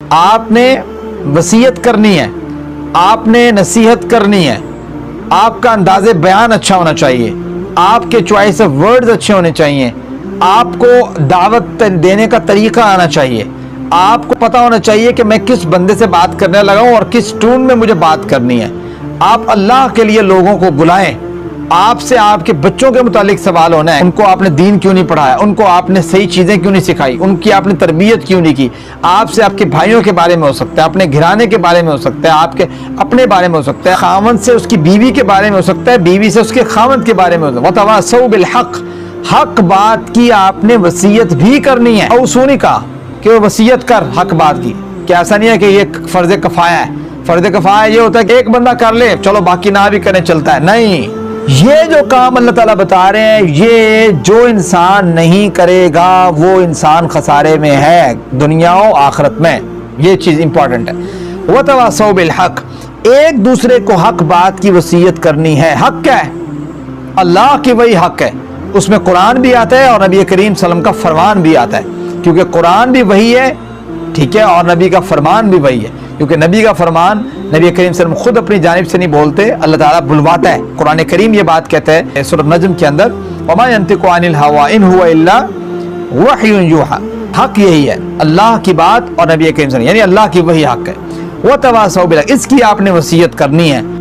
آپ نے وصیت کرنی ہے، آپ نے نصیحت کرنی ہے، آپ کا انداز بیان اچھا ہونا چاہیے، آپ کے چوائس آف ورڈز اچھے ہونے چاہیے، آپ کو دعوت دینے کا طریقہ آنا چاہیے، آپ کو پتہ ہونا چاہیے کہ میں کس بندے سے بات کرنے لگا ہوں اور کس ٹون میں مجھے بات کرنی ہے۔ آپ اللہ کے لیے لوگوں کو بلائیں، آپ سے آپ کے بچوں کے متعلق سوال ہونا ہے، ان کو آپ نے دین کیوں نہیں پڑھایا، ان کو آپ نے صحیح چیزیں کیوں نہیں سکھائی، ان کی آپ نے تربیت کیوں نہیں کی۔ آپ سے آپ کے بھائیوں کے بارے میں ہو سکتا ہے، اپنے گھرانے کے بارے میں ہو سکتا ہے، آپ کے اپنے بارے میں ہو سکتا ہے، خاوند سے اس کی بیوی کے بارے میں ہو سکتا ہے، بیوی سے اس کے خاوند کے بارے میں ہو سکتا ہے۔ وَتَوَاصَوْا بِالْحَقِّ، حق بات کی آپ نے وصیت بھی کرنی ہے۔ اوصونی کہا کہ وہ وصیت کر حق بات کی، کہ ایسا نہیں ہے کہ یہ فرض کفایہ ہے۔ فرض کفایہ یہ ہوتا ہے کہ ایک بندہ کر لے چلو باقی نہ بھی کریں چلتا ہے، نہیں، یہ جو کام اللہ تعالیٰ بتا رہے ہیں، یہ جو انسان نہیں کرے گا وہ انسان خسارے میں ہے دنیا و آخرت میں۔ یہ چیز امپورٹنٹ ہے۔ وَتَوَاصَوْا بِالْحَقِّ، ایک دوسرے کو حق بات کی وصیت کرنی ہے۔ حق کیا ہے؟ اللہ کی وہی حق ہے، اس میں قرآن بھی آتا ہے اور نبی کریم صلی اللہ علیہ وسلم کا فرمان بھی آتا ہے، کیونکہ قرآن بھی وہی ہے، ٹھیک ہے، اور نبی کا فرمان بھی وہی ہے، کیونکہ نبی کا فرمان نبی کریم صلی اللہ علیہ وسلم خود اپنی جانب سے نہیں بولتے، اللہ تعالیٰ بلواتا ہے۔ قرآن کریم یہ بات کہتا ہے سورۃ نجم کے اندر، وَمَا يَنطِقُ عَنِ الْهَوَىٰ إِنْ هُوَ إِلَّا وَحْيٌ يُوحَىٰ، حق یہی ہے، اللہ کی بات اور نبی کریم صلی اللہ علیہ وسلم، یعنی اللہ کی وہی حق ہے۔ وَتَوَاصَوْا بِالْحَقِّ، اس کی آپ نے وصیت کرنی ہے۔